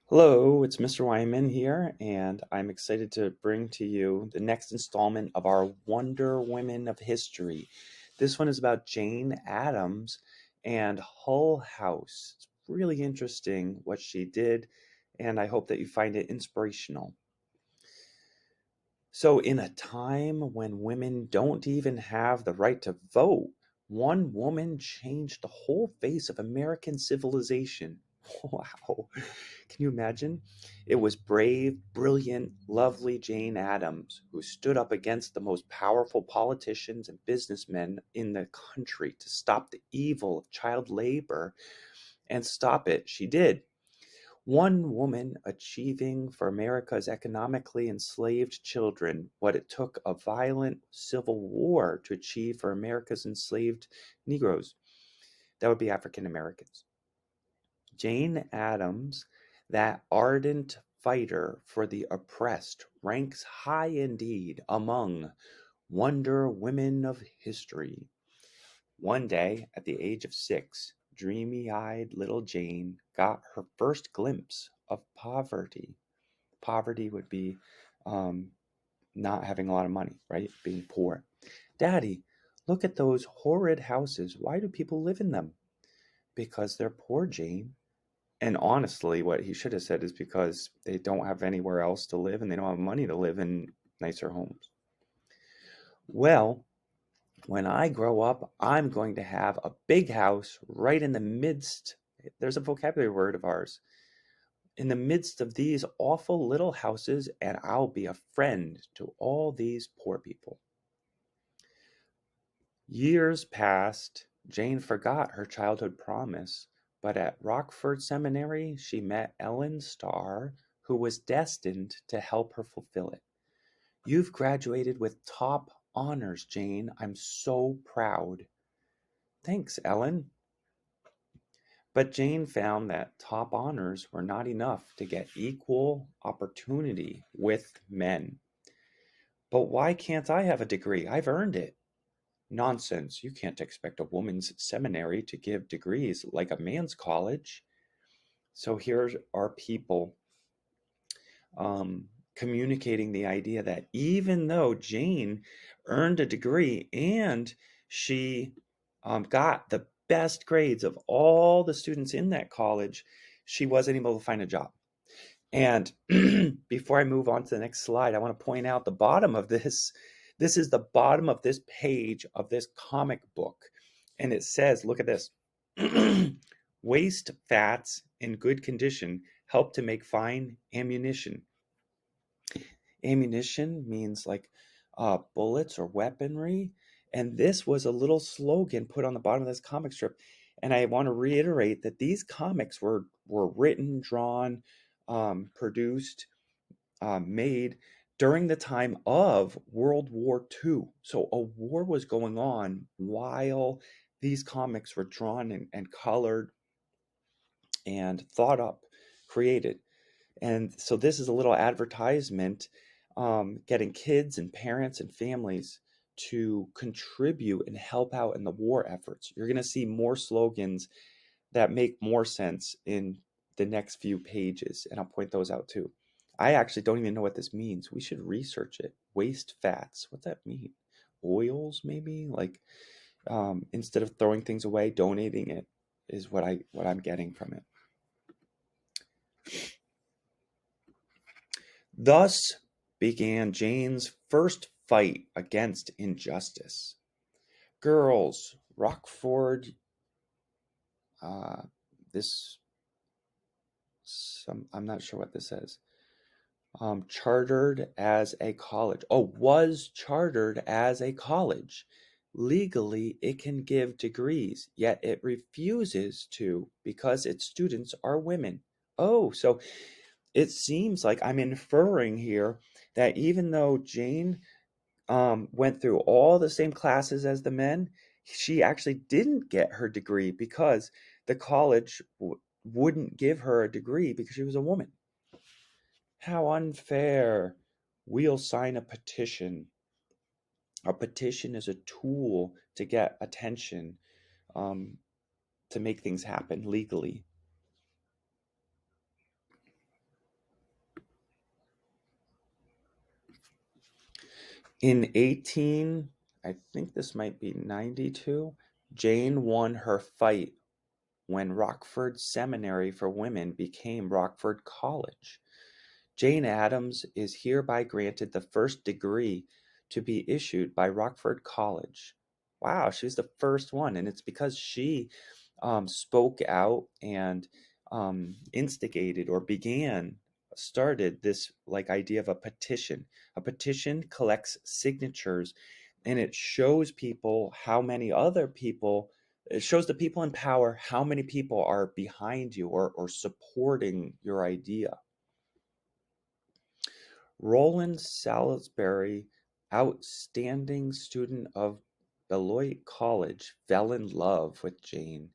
Hello, it's Mr. Wyman here, and I'm excited to bring to you the next installment of our Wonder Women of History. This one is about Jane Addams and Hull House. It's really interesting what she did, and I hope that you find it inspirational. So, in a time when women don't even have the right to vote, one woman changed the whole face of American civilization. Wow. Can you imagine? It was brave, brilliant, lovely Jane Addams who stood up against the most powerful politicians and businessmen in the country to stop the evil of child labor, and stop it she did. One woman achieving for America's economically enslaved children what it took a violent civil war to achieve for America's enslaved Negroes. That would be African Americans. Jane Addams, that ardent fighter for the oppressed, ranks high indeed among Wonder Women of history. One day, at the age of 6, dreamy-eyed little Jane got her first glimpse of poverty. Poverty would be um, not having a lot of money, right? Being poor. Daddy, look at those horrid houses. Why do people live in them? Because they're poor, Jane. And honestly, what he should have said is because they don't have anywhere else to live and they don't have money to live in nicer homes. Well, when I grow up, I'm going to have a big house right in the midst. There's a vocabulary word of ours. In the midst of these awful little houses, and I'll be a friend to all these poor people. Years passed. Jane forgot her childhood promise, but at Rockford Seminary she met Ellen Starr, who was destined to help her fulfill it. You've graduated with top honors, Jane. I'm so proud. Thanks, Ellen. But Jane found that top honors were not enough to get equal opportunity with men. But why can't I have a degree? I've earned it. Nonsense. You can't expect a woman's seminary to give degrees like a man's college. So here are people communicating the idea that even though Jane earned a degree and she got the best grades of all the students in that college, she wasn't able to find a job. And before I move on to the next slide, I want to point out the bottom of this. This is the bottom of this page of this comic book. And it says, look at this. Waste fats in good condition help to make fine ammunition. Ammunition means like bullets or weaponry. And this was a little slogan put on the bottom of this comic strip. And I want to reiterate that these comics were written, drawn, produced, made during the time of World War II. So a war was going on while these comics were drawn and colored and thought up, created. And so this is a little advertisement getting kids and parents and families to contribute and help out in the war efforts. You're going to see more slogans that make more sense in the next few pages, and I'll point those out too. I actually don't even know what this means. We should research it. Waste fats. What's that mean? Oils, maybe? Like instead of throwing things away, donating it is what I'm getting from it. Thus began Jane's first fight against injustice. Girls, Rockford, uh, this, I'm not sure what this says. Chartered as a college. Oh, was chartered as a college. Legally, it can give degrees, yet it refuses to because its students are women. Oh, so it seems like I'm inferring here that even though Jane went through all the same classes as the men, she actually didn't get her degree because the college wouldn't give her a degree because she was a woman. How unfair. We'll sign a petition. A petition is a tool to get attention, um, to make things happen legally. In 18, I think this might be 92, Jane won her fight when Rockford Seminary for Women became Rockford College. Jane Addams is hereby granted the first degree to be issued by Rockford College. Wow, she's the first one, and it's because she spoke out and instigated or started this like idea of a petition. A petition collects signatures, and it shows people how many other people. It shows the people in power how many people are behind you or supporting your idea. Roland Salisbury, outstanding student of Beloit College, fell in love with Jane.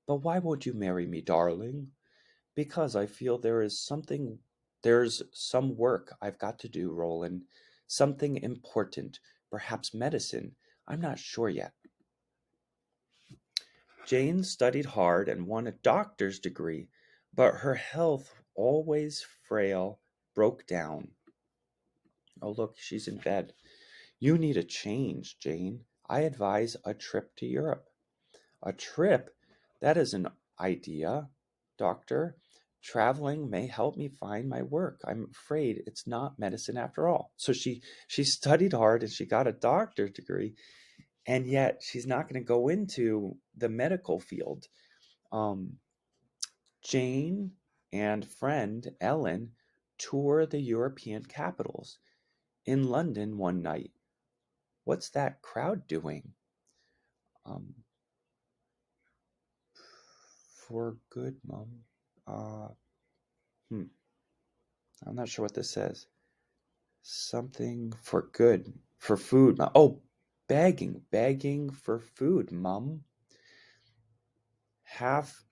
But why won't you marry me, darling? Because I feel there's some work I've got to do, Roland. Something important, perhaps medicine. I'm not sure yet. Jane studied hard and won a doctor's degree, but her health, always frail, broke down. Oh, look, she's in bed. You need a change, Jane. I advise a trip to Europe. A trip? That is an idea, doctor. Traveling may help me find my work. I'm afraid it's not medicine after all. So she studied hard and she got a doctor's degree, and yet she's not going to go into the medical field. Um, Jane and friend Ellen tour the European capitals. In London one night, what's that crowd doing? Um, for good, Mum. Uh, hmm. I'm not sure what this says. Something for good, for food. Oh, begging for food, Mum. Half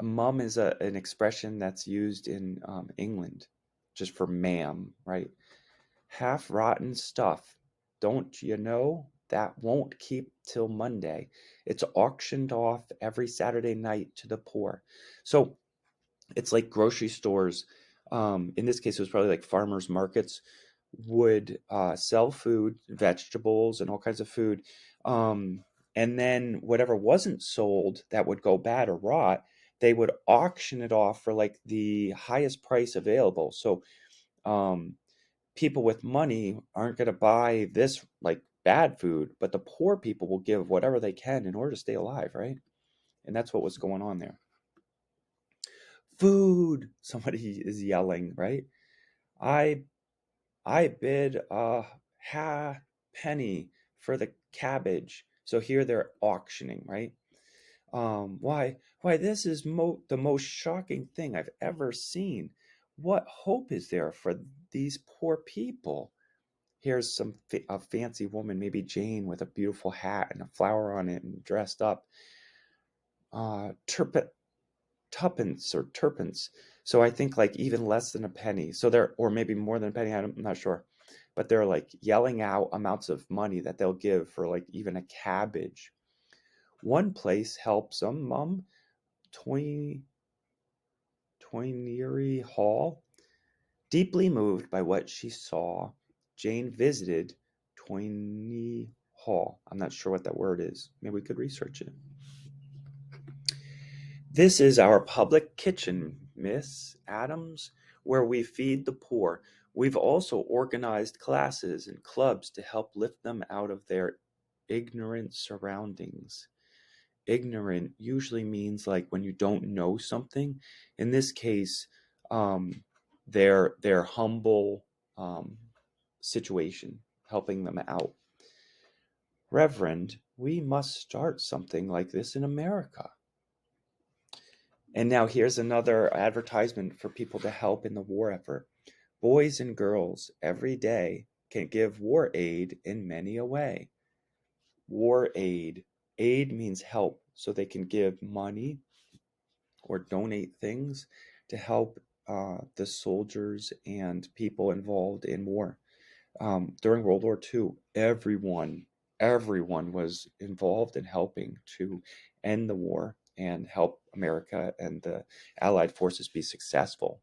Mum is an expression that's used in England, just for ma'am, right? Half rotten stuff. Don't you know? That won't keep till Monday. It's auctioned off every Saturday night to the poor. So it's like grocery stores. In this case, it was probably like farmers markets would sell food, vegetables, and all kinds of food. Um, and then whatever wasn't sold that would go bad or rot, they would auction it off for like the highest price available. So um, people with money aren't going to buy this like bad food, but the poor people will give whatever they can in order to stay alive, right? And that's what was going on there. Food! Somebody is yelling, right? I I bid a penny for the cabbage. So here they're auctioning, right? Why this is the most shocking thing I've ever seen. What hope is there for these poor people? Here's a fancy woman, maybe Jane, with a beautiful hat and a flower on it and dressed up. Turpin tuppence or turpence. So I think like even less than a penny. So they're, or maybe more than a penny. I'm not sure, but they're like yelling out amounts of money that they'll give for like even a cabbage. One place helps them, Mum. Toinery Hall. Deeply moved by what she saw, Jane visited Toyney Hall. I'm not sure what that word is. Maybe we could research it. This is our public kitchen, Miss Addams, where we feed the poor. We've also organized classes and clubs to help lift them out of their ignorant surroundings. Ignorant usually means like when you don't know something. In this case, their humble situation, helping them out. Reverend, we must start something like this in America. And now here's another advertisement for people to help in the war effort. Boys and girls every day can give war aid in many a way. War aid. Aid means help, so they can give money or donate things to help the soldiers and people involved in war. During World War II, everyone was involved in helping to end the war and help America and the Allied forces be successful.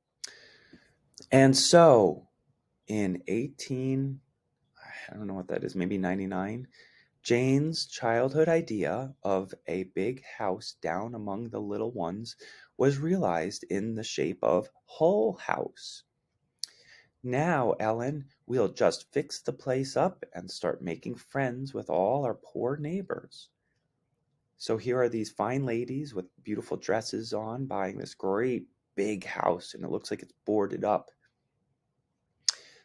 And so in 18, I don't know what that is, maybe 99. Jane's childhood idea of a big house down among the little ones was realized in the shape of Hull House. Now, Ellen, we'll just fix the place up and start making friends with all our poor neighbors. So here are these fine ladies with beautiful dresses on buying this great big house, and it looks like it's boarded up.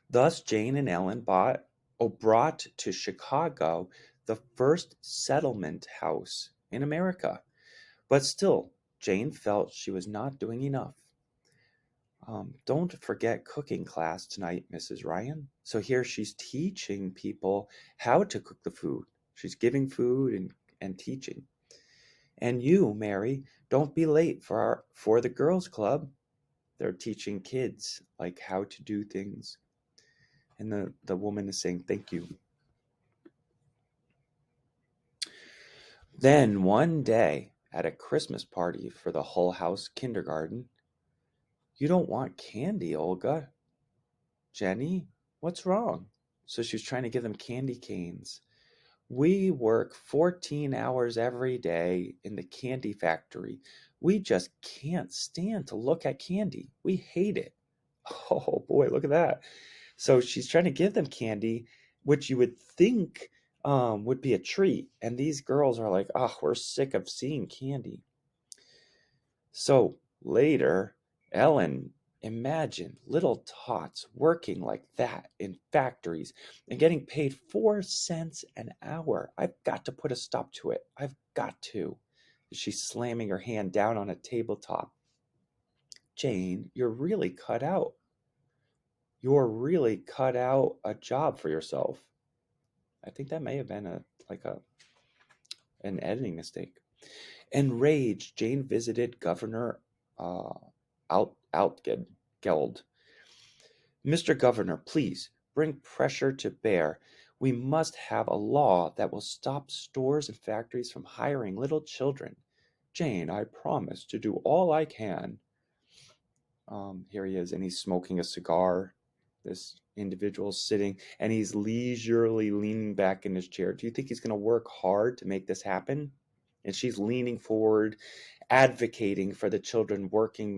Thus, Jane and Ellen brought to Chicago the first settlement house in America. But still, Jane felt she was not doing enough. Don't forget cooking class tonight, Mrs. Ryan. So here she's teaching people how to cook the food. She's giving food and teaching. And you, Mary, don't be late for the girls' club. They're teaching kids like how to do things. And the woman is saying thank you. Then one day at a Christmas party for the Hull House kindergarten, you don't want candy, Olga. Jenny, what's wrong? So she was trying to give them candy canes. We work 14 hours every day in the candy factory. We just can't stand to look at candy. We hate it. Oh boy, look at that. So she's trying to give them candy, which you would think would be a treat. And these girls are like, oh, we're sick of seeing candy. So later, Ellen, imagine little tots working like that in factories and getting paid 4 cents an hour. I've got to put a stop to it. I've got to. She's slamming her hand down on a tabletop. Jane, you're really cut out. You're really cut out a job for yourself. I think that may have been an editing mistake. Enraged, Jane visited Governor Outgeld. Mr. Governor, please bring pressure to bear. We must have a law that will stop stores and factories from hiring little children. Jane, I promise to do all I can. Here he is, and he's smoking a cigar. This individual's sitting, and he's leisurely leaning back in his chair. Do you think he's going to work hard to make this happen? And she's leaning forward, advocating for the children, working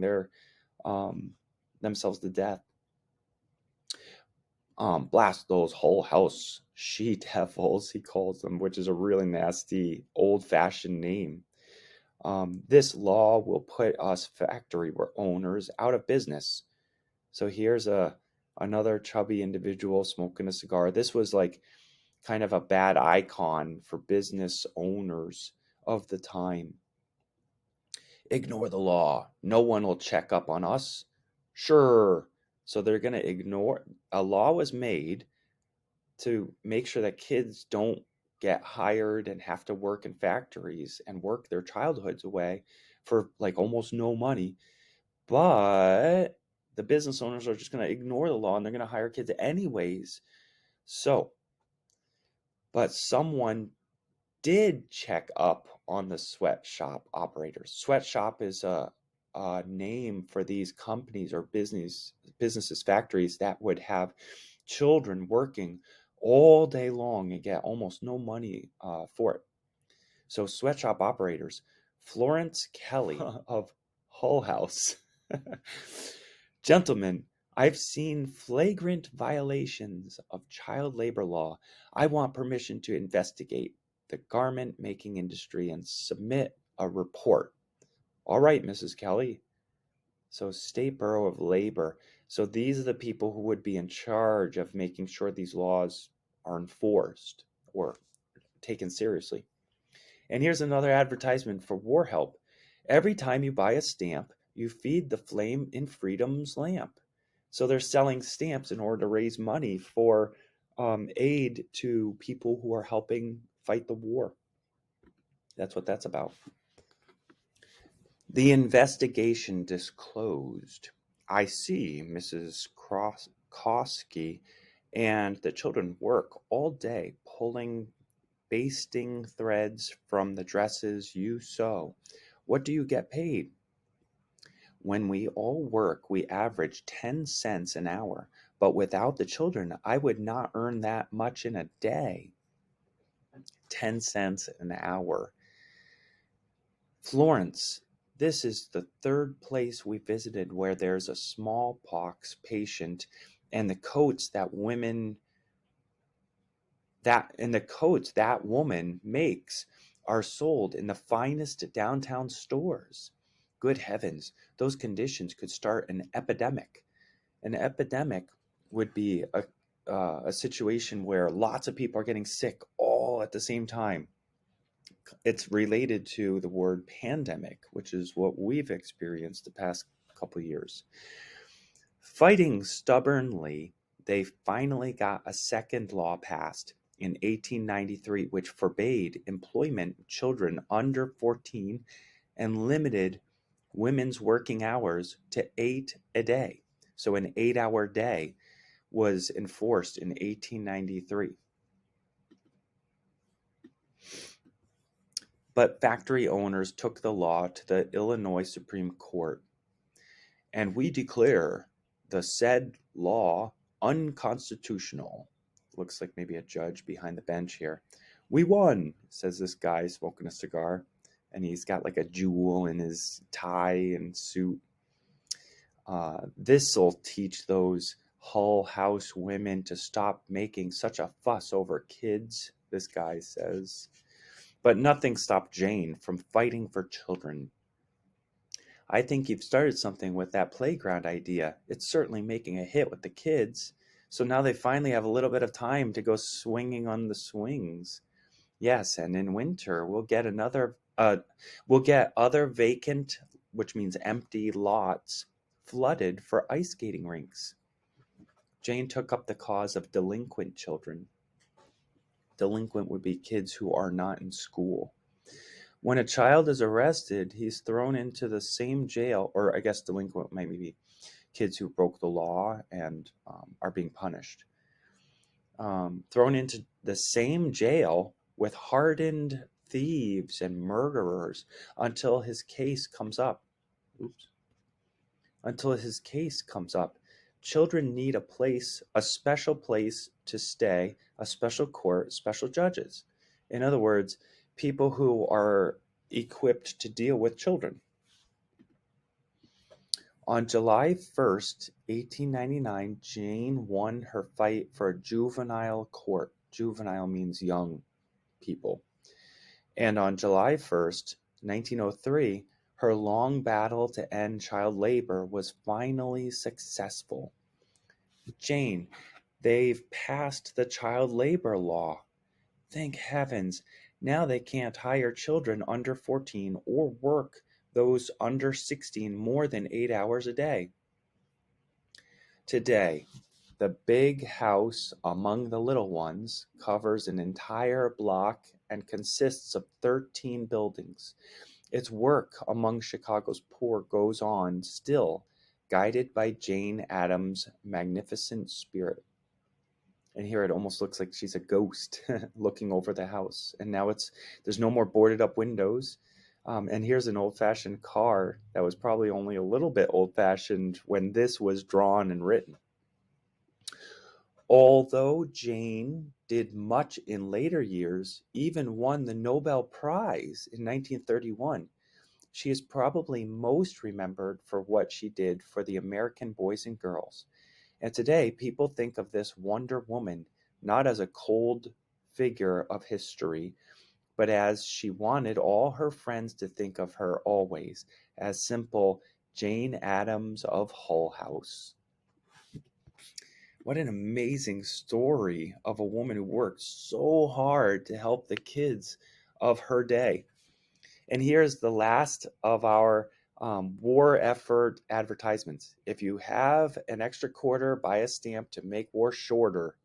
themselves to death. Blast those Hull House she-devils, he calls them, which is a really nasty, old-fashioned name. This law will put us factory owners out of business. So here's another chubby individual smoking a cigar. This was like kind of a bad icon for business owners of the time. Ignore the law. No one will check up on us. Sure. So they're going to ignore. A law was made to make sure that kids don't get hired and have to work in factories and work their childhoods away for like almost no money. But the business owners are just going to ignore the law and they're going to hire kids anyways. So, but someone did check up on the sweatshop operators. Sweatshop is a name for these companies or businesses, factories that would have children working all day long and get almost no money for it. So sweatshop operators, Florence Kelly of Hull House. Gentlemen, I've seen flagrant violations of child labor law. I want permission to investigate the garment making industry and submit a report. All right, Mrs. Kelly. So State Bureau of Labor. So these are the people who would be in charge of making sure these laws are enforced or taken seriously. And here's another advertisement for war help. Every time you buy a stamp, you feed the flame in freedom's lamp. So they're selling stamps in order to raise money for aid to people who are helping fight the war. That's what that's about. The investigation disclosed. I see Mrs. Kosky and the children work all day pulling basting threads from the dresses you sew. What do you get paid? When we all work, we average 10 cents an hour, but without the children, I would not earn that much in a day. 10 cents an hour. Florence, this is the third place we visited where there's a smallpox patient, and the coats that woman makes are sold in the finest downtown stores. Good heavens, those conditions could start an epidemic. An epidemic would be a situation where lots of people are getting sick all at the same time. It's related to the word pandemic, which is what we've experienced the past couple years. Fighting stubbornly, they finally got a second law passed in 1893, which forbade employment of children under 14 and limited women's working hours to 8 a day. So an 8-hour day was enforced in 1893. But factory owners took the law to the Illinois Supreme Court, and we declare the said law unconstitutional. Looks like maybe a judge behind the bench here. We won, says this guy smoking a cigar, and he's got like a jewel in his tie and suit. This'll teach those Hull House women to stop making such a fuss over kids, this guy says. But nothing stopped Jane from fighting for children. I think you've started something with that playground idea. It's certainly making a hit with the kids. So now they finally have a little bit of time to go swinging on the swings. Yes, and in winter we'll get other vacant, which means empty lots, flooded for ice skating rinks. Jane took up the cause of delinquent children. Delinquent would be kids who are not in school. When a child is arrested, he's thrown into the same jail, or I guess delinquent might be kids who broke the law and are being punished. Thrown into the same jail with hardened thieves and murderers until his case comes up. Until his case comes up. Children need a special place to stay, a special court, special judges. In other words, people who are equipped to deal with children. On July 1st, 1899, Jane won her fight for a juvenile court. Juvenile means young people. And on July 1st, 1903, her long battle to end child labor was finally successful. Jane, they've passed the child labor law. Thank heavens. Now they can't hire children under 14 or work those under 16 more than 8 hours a day. Today, the big house among the little ones covers an entire block and consists of 13 buildings. Its work among Chicago's poor goes on still, guided by Jane Addams' magnificent spirit. And here it almost looks like she's a ghost looking over the house. And now there's no more boarded up windows. And here's an old-fashioned car that was probably only a little bit old-fashioned when this was drawn and written. Although Jane did much in later years, even won the Nobel Prize in 1931, she is probably most remembered for what she did for the American boys and girls. And today, people think of this Wonder Woman not as a cold figure of history, but as she wanted all her friends to think of her always as simple Jane Addams of Hull House. What an amazing story of a woman who worked so hard to help the kids of her day. And here's the last of our war effort advertisements. If you have an extra quarter, buy a stamp to make war shorter.